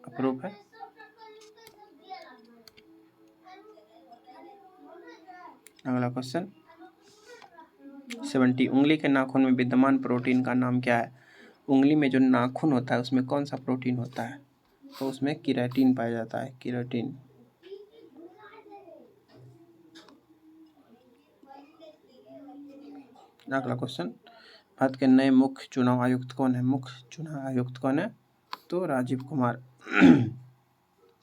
अप्रूफ है। अगला क्वेश्चन 70, उंगली के नाखून में विद्यमान प्रोटीन का नाम क्या है। उंगली में जो नाखून होता है उसमें कौन सा प्रोटीन होता है, तो उसमें केराटिन पाया जाता है, केराटिन। अगला क्वेश्चन, भारत के नए मुख्य चुनाव आयुक्त कौन है, मुख्य चुनाव आयुक्त कौन है, तो राजीव कुमार।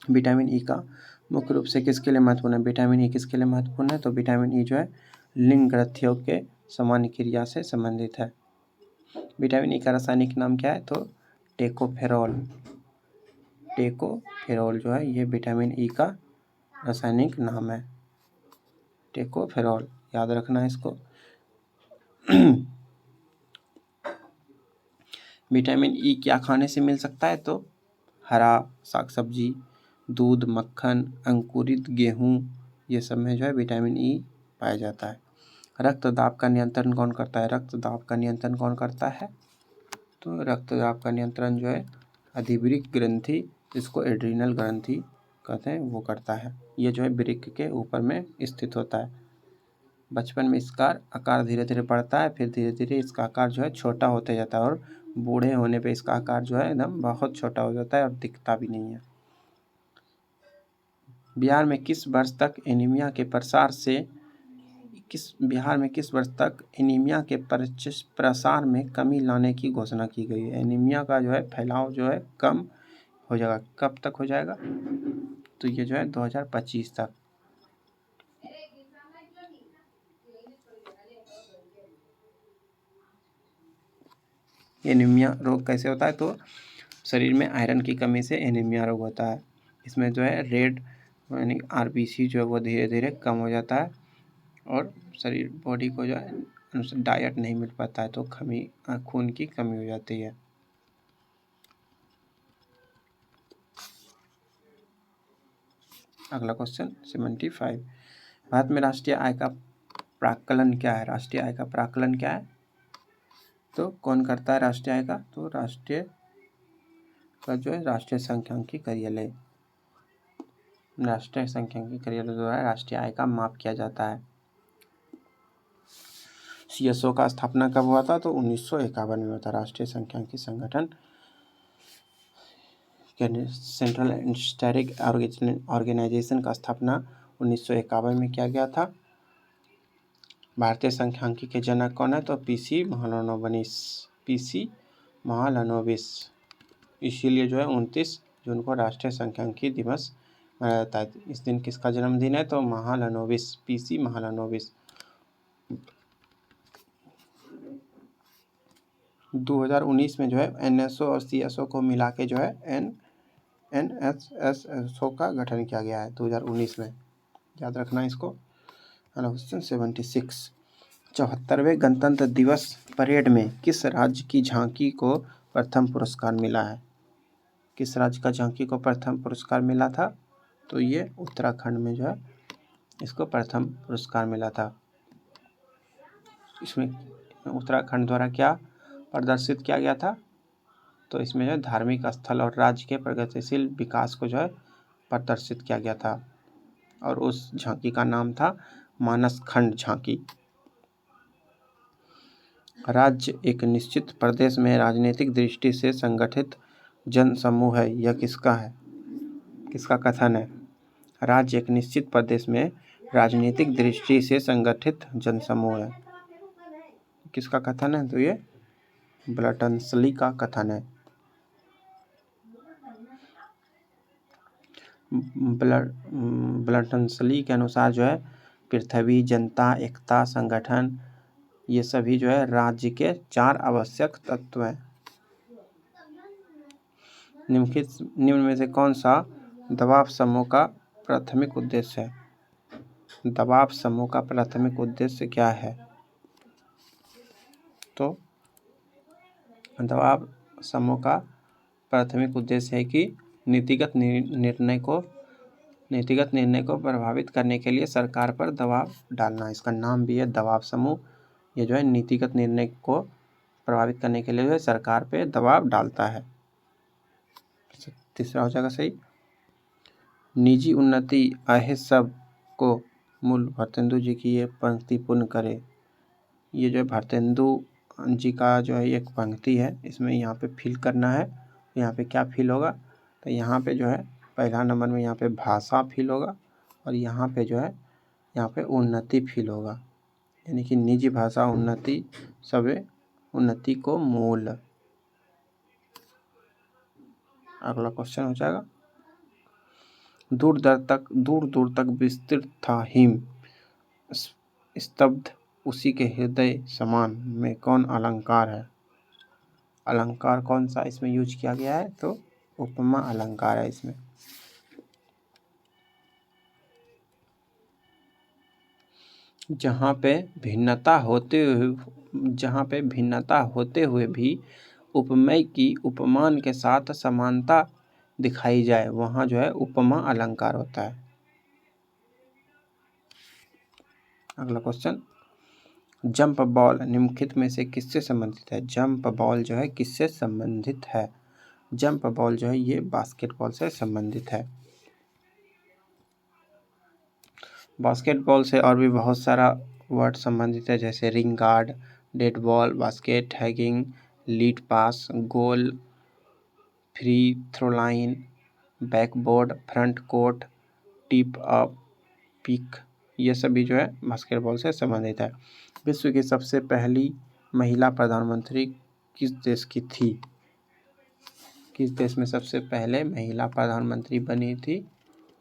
विटामिन ई का मुख्य रूप से किसके लिए महत्वपूर्ण है, विटामिन ई किसके लिए महत्वपूर्ण है, तो विटामिन ई जो है लिंग ग्रंथियों के सामान्य क्रिया से संबंधित है। विटामिन ई का रासायनिक नाम क्या है, तो टेकोफेरॉल। टेकोफेरॉल जो है ये विटामिन ई का रासायनिक नाम है, टेकोफेरॉल, याद रखना है इसको। विटामिन ई क्या खाने से मिल सकता है, तो हरा साग सब्जी, दूध, मक्खन, अंकुरित गेहूँ, ये सब में जो है विटामिन ई पाया जाता है। रक्तदाब का नियंत्रण कौन करता है, रक्तदाब का नियंत्रण कौन करता है, तो रक्तदाब का नियंत्रण जो है अधिवृक्क ग्रंथि, जिसको एड्रीनल ग्रंथि कहते हैं, वो करता है। ये जो है वृक्क के ऊपर में स्थित होता है। बचपन में इसका आकार धीरे धीरे बढ़ता है, फिर धीरे धीरे इसका आकार जो है छोटा होते जाता है, और बूढ़े होने पे इसका आकार जो है एकदम बहुत छोटा हो जाता है और दिखता भी नहीं है। बिहार में किस वर्ष तक एनीमिया के प्रसार में कमी लाने की घोषणा की गई है। एनीमिया का जो है फैलाव जो है कम हो जाएगा, कब तक हो जाएगा, तो ये जो है 2025 तक। एनीमिया रोग कैसे होता है, तो शरीर में आयरन की कमी से एनीमिया रोग होता है। इसमें जो है रेड यानी आरबीसी जो है वो धीरे धीरे कम हो जाता है, और शरीर बॉडी को जो है डाइट नहीं मिल पाता है, तो खून की कमी हो जाती है। अगला क्वेश्चन 75, भारत में राष्ट्रीय आय का प्राक्कलन क्या है, राष्ट्रीय आय का प्राक्कलन क्या है, तो कौन करता है राष्ट्रीय आय का, तो राष्ट्रीय सांख्यिकी कार्यालय, राष्ट्रीय सांख्यिकी कार्यालय द्वारा राष्ट्रीय आय का माप किया जाता है। सीएसओ का स्थापना कब हुआ था, तो 1951 में हुआ था। राष्ट्रीय सांख्यिकी संगठन सेंट्रल स्टैटिक ऑर्गेनाइजेशन का स्थापना 1951 में किया गया था। भारतीय सांख्यिकी के जनक कौन है, तो पीसी महालनोबिस। इसीलिए जो है 29 जून को राष्ट्रीय सांख्यिकी दिवस मनाया जाता है। इस दिन किसका जन्मदिन है, तो महालनोबिस, पीसी महालनोबिस। 2019 में जो है एनएसओ और सीएसओ को मिला के जो है एनएसएसओ का गठन किया गया है 2019 में, याद रखना इसको। क्वेश्चन 76, 74वें गणतंत्र दिवस परेड में किस राज्य की झांकी को प्रथम पुरस्कार मिला है, किस राज्य का झांकी को प्रथम पुरस्कार मिला था, तो ये उत्तराखंड में जो है इसको प्रथम पुरस्कार मिला था। इसमें उत्तराखंड द्वारा क्या प्रदर्शित किया गया था, तो इसमें जो है धार्मिक स्थल और राज्य के प्रगतिशील विकास को जो है प्रदर्शित किया गया था, और उस झांकी का नाम था मानस खंड झांकी। राज्य एक निश्चित प्रदेश में राजनीतिक दृष्टि से संगठित जन समूह है, यह किसका कथन है, राज्य एक निश्चित प्रदेश में राजनीतिक दृष्टि से संगठित जन समूह है, किसका कथन है, तो ये ब्लटनसली का कथन है। ब्लटनसली के अनुसार जो है पृथ्वी, जनता, एकता, संगठन, ये सभी जो है राज्य के 4 आवश्यक तत्व हैं। निम्न में से कौन सा दबाव समूह का प्राथमिक उद्देश्य है? दबाव समूह का प्राथमिक उद्देश्य क्या है? तो दबाव समूह का प्राथमिक उद्देश्य है कि नीतिगत निर्णय को प्रभावित करने के लिए सरकार पर दबाव डालना। इसका नाम भी है दबाव समूह। ये जो है नीतिगत निर्णय को प्रभावित करने के लिए जो है सरकार पे दबाव डालता है। तीसरा हो जाएगा सही। निजी उन्नति आहे सब को मूल भारतेंदु जी की ये पंक्ति पूर्ण करे। ये जो है भारतेंदु जी का जो है एक पंक्ति है, इसमें यहाँ पे फिल करना है। यहाँ पे क्या फिल होगा? तो यहाँ पे जो है पहला नंबर में यहाँ पे भाषा फिल होगा और यहाँ पे जो है यहाँ पे उन्नति फिल होगा, यानी कि निजी भाषा उन्नति सवे उन्नति को मूल। अगला क्वेश्चन हो जाएगा, दूर दूर तक विस्तृत था हिम, स्तब्ध उसी के हृदय समान में कौन अलंकार है? अलंकार कौन सा इसमें यूज किया गया है? तो उपमा अलंकार है इसमें। जहाँ पे भिन्नता होते हुए भी उपमेय की उपमान के साथ समानता दिखाई जाए, वहाँ जो है उपमा अलंकार होता है। अगला क्वेश्चन, जंप बॉल निम्नलिखित में से किससे संबंधित है? जंप बॉल जो है किससे संबंधित है? जंप बॉल जो है ये बास्केटबॉल से संबंधित है। बास्केटबॉल से और भी बहुत सारा वर्ड संबंधित है, जैसे ring guard, dead ball, basket, hugging, lead pass, goal, free throw line, backboard, front court, tip up, pick, ये सभी जो है बास्केटबॉल से संबंधित है। विश्व की सबसे पहली महिला प्रधानमंत्री किस देश की थी? किस देश में सबसे पहले महिला प्रधानमंत्री बनी थी?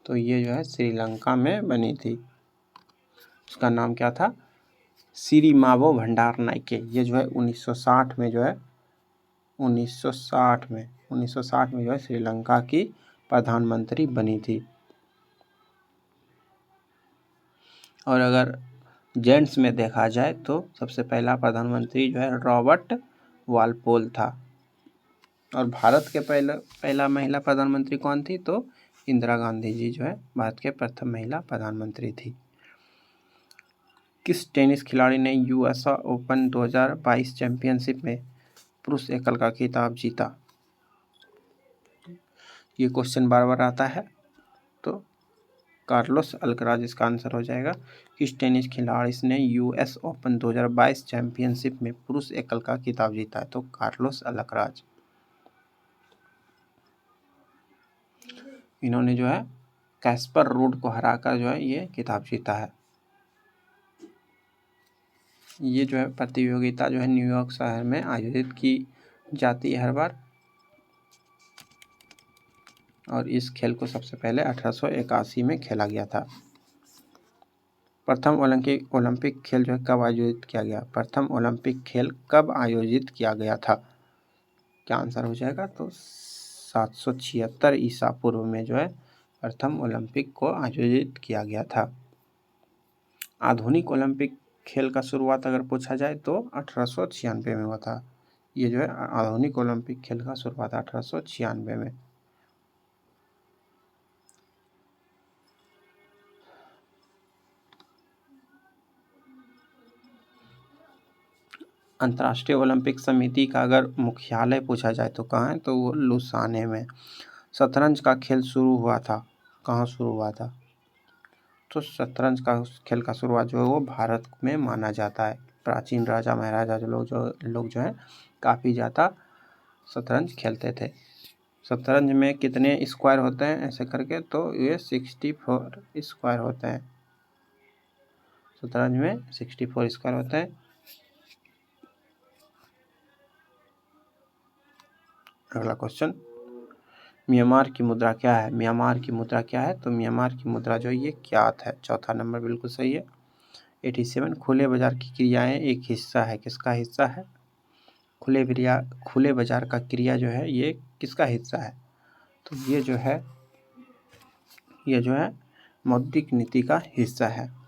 तो ये जो है श्रीलंका में बनी थी। उसका नाम क्या था? सिरिमावो भंडारनाइके। ये जो है 1960 में जो है 1960 में जो है श्रीलंका की प्रधानमंत्री बनी थी। और अगर जेंट्स में देखा जाए तो सबसे पहला प्रधानमंत्री जो है रॉबर्ट वालपोल था। और भारत के पहला महिला प्रधानमंत्री कौन थी? तो इंदिरा गांधी जी जो है भारत के प्रथम महिला प्रधानमंत्री थी। किस टेनिस खिलाड़ी ने यूएस ओपन 2022 चैंपियनशिप में पुरुष एकल का खिताब जीता? ये क्वेश्चन बार बार आता है, तो कार्लोस अल्कराज इसका आंसर हो जाएगा। किस टेनिस खिलाड़ी ने यूएस ओपन 2022 चैंपियनशिप में पुरुष एकल का खिताब जीता है? तो कार्लोस अल्कराज। इन्होंने जो है कैस्पर रूड को हराकर जो है ये खिताब जीता है। ये जो है प्रतियोगिता जो है न्यूयॉर्क शहर में आयोजित की जाती है हर बार। और इस खेल को सबसे पहले 1881 में खेला गया था। प्रथम ओलंपिक खेल जो है कब आयोजित किया गया? प्रथम ओलंपिक खेल कब आयोजित किया गया था? क्या आंसर हो जाएगा? तो 776 ईसा पूर्व में जो है प्रथम ओलंपिक को आयोजित किया गया था। आधुनिक ओलंपिक खेल का शुरुआत अगर पूछा जाए तो 1896 में हुआ था। ये जो है आधुनिक ओलंपिक खेल का शुरुआत 1896 में। अंतर्राष्ट्रीय ओलंपिक समिति का अगर मुख्यालय पूछा जाए तो कहाँ है? तो वो लुसाने में। शतरंज का खेल शुरू हुआ था, कहाँ शुरू हुआ था? तो शतरंज का खेल का शुरुआत जो है वो भारत में माना जाता है। प्राचीन राजा महाराजा लोग जो हैं काफ़ी ज़्यादा शतरंज खेलते थे। शतरंज में कितने स्क्वायर होते हैं ऐसे करके? तो ये 64 स्क्वायर होते हैं। शतरंज में 64 स्क्वायर होते हैं। अगला क्वेश्चन, म्यांमार की मुद्रा क्या है? म्यांमार की मुद्रा क्या है? तो म्यांमार की मुद्रा जो है ये क्यात है। चौथा नंबर बिल्कुल सही है। 87 खुले बाजार की क्रियाएं एक हिस्सा है। किसका हिस्सा है? खुले बाजार का क्रिया जो है ये किसका हिस्सा है? तो ये जो है मौद्रिक नीति का हिस्सा है।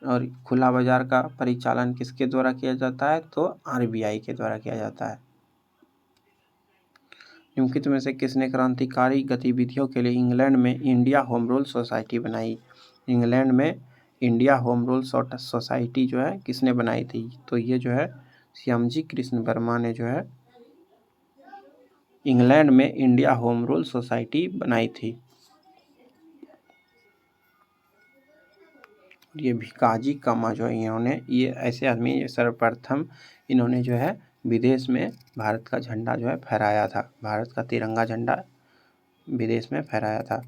और खुला बाजार का परिचालन किसके द्वारा किया जाता है? तो आरबीआई के द्वारा किया जाता है। निम्नलिखित में से किसने क्रांतिकारी गतिविधियों के लिए इंग्लैंड में इंडिया होम रूल सोसाइटी बनाई? इंग्लैंड में इंडिया होम रूल सोसाइटी जो है किसने बनाई थी? तो ये जो है श्यामजी कृष्ण वर्मा ने जो है इंग्लैंड में इंडिया होम रूल सोसाइटी बनाई थी। ये भिकाजी कामा जो है इन्होंने, ये ऐसे आदमी सर्वप्रथम इन्होंने जो है विदेश में भारत का झंडा जो है फहराया था। भारत का तिरंगा झंडा विदेश में फहराया था।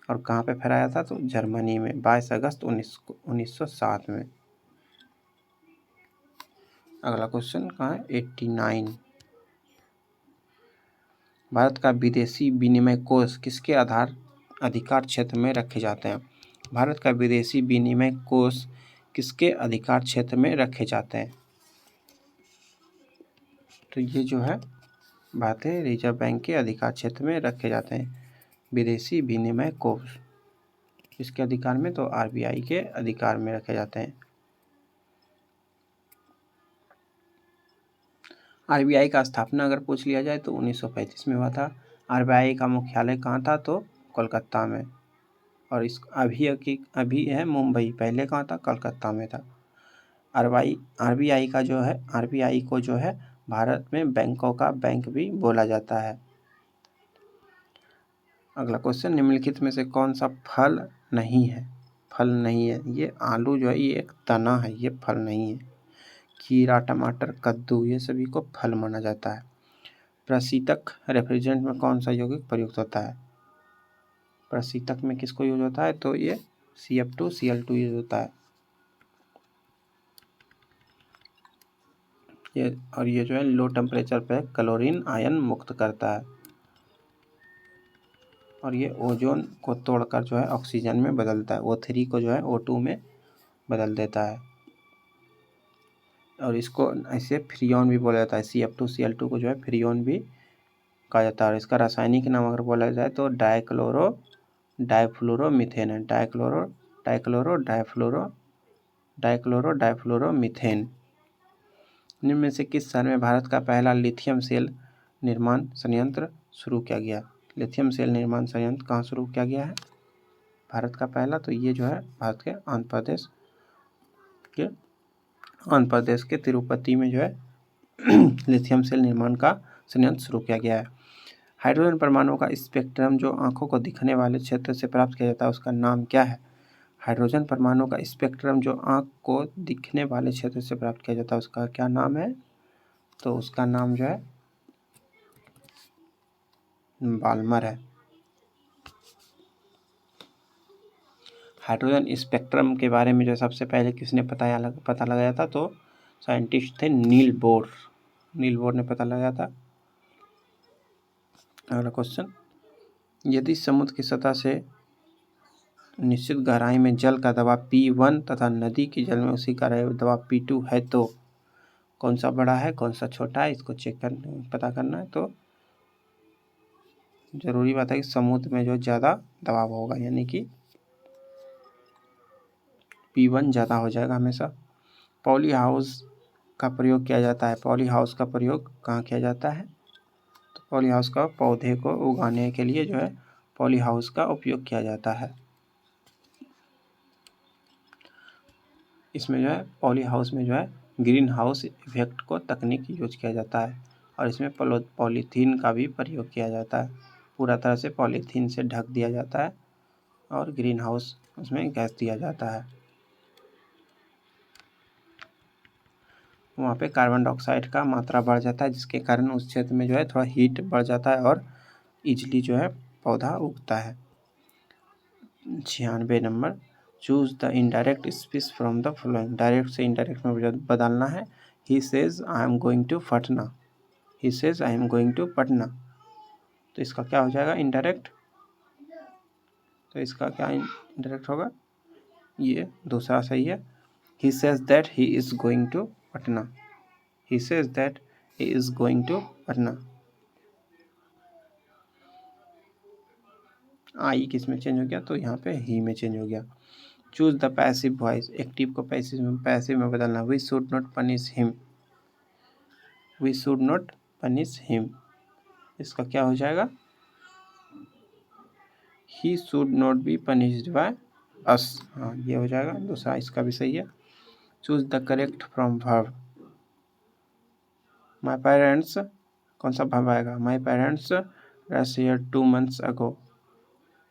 और कहाँ पे फहराया था? तो जर्मनी में 22 अगस्त 1907 में। अगला क्वेश्चन कहाँ है? 89। भारत का विदेशी विनिमय कोष किसके अधिकार क्षेत्र में रखे जाते हैं? भारत का विदेशी विनिमय कोष किसके अधिकार क्षेत्र में रखे जाते हैं? तो ये जो है भारतीय रिजर्व बैंक के अधिकार क्षेत्र में रखे जाते हैं विदेशी विनिमय कोष। इसके अधिकार में? तो आरबीआई के अधिकार में रखे जाते हैं। आरबीआई का स्थापना अगर पूछ लिया जाए तो 1935 में हुआ था। आरबीआई का मुख्यालय कहाँ था? तो कोलकाता में। और इस अभी है मुंबई, पहले कहाँ था? कलकत्ता में था। आरबीआई को जो है भारत में बैंकों का बैंक भी बोला जाता है। अगला क्वेश्चन, निम्नलिखित में से कौन सा फल नहीं है? फल नहीं है, ये आलू जो है ये एक तना है, ये फल नहीं है। खीरा, टमाटर, कद्दू ये सभी को फल माना जाता है। प्रशीतक रेफ्रिजरेंट में कौन सा यौगिक प्रयुक्त होता है? प्रशीतक में किसको यूज होता है? तो ये CF2Cl2 यूज होता है। ये जो है लो टेम्परेचर पे क्लोरीन आयन मुक्त करता है। और ये ओजोन को तोड़कर जो है ऑक्सीजन में बदलता है। O3 को जो है O2 में बदल देता है। और इसको ऐसे फ्रियोन भी बोला जाता है। CF2Cl2 को जो है फ्रियोन भी कहा जाता है। और इसका रासायनिक नाम अगर बोला जाए तो डाइफ्लोरोमीथेन है। डाइफ्लोरोमीथेन। निम्न में से किस शहर में भारत का पहला लिथियम सेल निर्माण संयंत्र शुरू किया गया? लिथियम सेल निर्माण संयंत्र कहाँ शुरू किया गया है भारत का पहला? तो ये जो है भारत के आंध्र प्रदेश के तिरुपति में जो है लिथियम सेल निर्माण का संयंत्र शुरू किया गया है। हाइड्रोजन परमाणु का स्पेक्ट्रम जो आंखों को दिखने वाले क्षेत्र से प्राप्त किया जाता है उसका नाम क्या है? हाइड्रोजन परमाणु का स्पेक्ट्रम जो आंख को दिखने वाले क्षेत्र से प्राप्त किया जाता है उसका क्या नाम है? तो उसका नाम जो है बाल्मर है। हाइड्रोजन स्पेक्ट्रम के बारे में जो सबसे पहले किसने पता लगाया था? तो साइंटिस्ट थे नील बोर ने पता लगाया था। अगला क्वेश्चन, यदि समुद्र की सतह से निश्चित गहराई में जल का दबाव P1 तथा नदी के जल में उसी का दबाव P2 है तो कौन सा बड़ा है, कौन सा छोटा है? इसको पता करना है। तो जरूरी बात है कि समुद्र में जो ज़्यादा दबाव होगा, यानी कि P1 ज़्यादा हो जाएगा हमेशा। पॉली हाउस का प्रयोग किया जाता है। पॉली हाउस का प्रयोग कहाँ किया जाता है? तो पॉली हाउस का पौधे को उगाने के लिए जो है पॉली हाउस का उपयोग किया जाता है। इसमें जो है पॉली हाउस में जो है ग्रीन हाउस इफेक्ट को तकनीक यूज किया जाता है। और इसमें पॉलीथीन का भी प्रयोग किया जाता है। पूरा तरह से पॉलीथीन से ढक दिया जाता है और ग्रीन हाउस उसमें गैस दिया जाता है। वहाँ पे कार्बन डाइऑक्साइड का मात्रा बढ़ जाता है जिसके कारण उस क्षेत्र में जो है थोड़ा हीट बढ़ जाता है और इजली जो है पौधा उगता है। 96 number, choose the indirect speech from the following. Direct से इनडायरेक्ट में बदलना है he says I am going to Patna, he says I am going to Patna, तो इसका क्या हो जाएगा इनडायरेक्ट, तो इसका क्या इनडायरेक्ट होगा, ये दूसरा सही है। He says that he is going to Patna, he says that he is going to Patna. I किस में चेंज हो गया, तो यहाँ पे ही में चेंज हो गया। Choose the passive voice, active को पैसिव में बदलना। We should not punish him, we should not punish him, इसका क्या हो जाएगा, he should not be punished by us, हाँ ये हो जाएगा, दूसरा इसका भी सही है। Choose the correct from verb, my parents, कौन सा वर्ब आएगा, my parents rest here 2 months ago,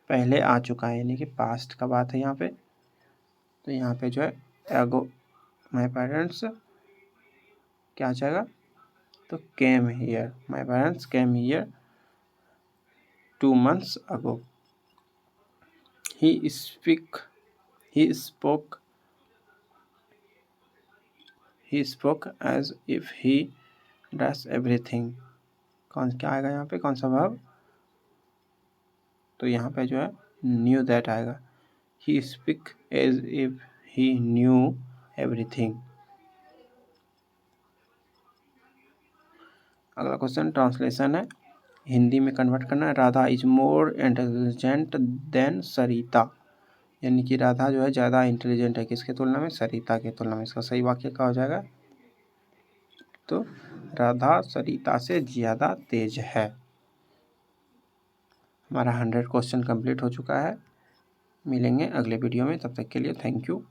पहले आ चुका है यानी कि पास्ट का बात है यहाँ पे, तो यहाँ पे जो है अगो, माई पेरेंट्स क्या आ जाएगा, तो came here, my parents came here 2 months ago। he spoke as if he does everything, कौन क्या आएगा यहाँ पे, कौन सा वर्ब, तो यहाँ पे जो है न्यू दैट आएगा। he speak as if he knew everything। अगला क्वेश्चन ट्रांसलेशन है, हिंदी में कन्वर्ट करना है। Radha is more intelligent than Sarita, यानी कि राधा जो है ज़्यादा इंटेलिजेंट है किसके तुलना में, सरिता के तुलना में। इसका सही वाक्य क्या हो जाएगा, तो राधा सरिता से ज़्यादा तेज है। हमारा 100 क्वेश्चन कंप्लीट हो चुका है। मिलेंगे अगले वीडियो में, तब तक के लिए थैंक यू।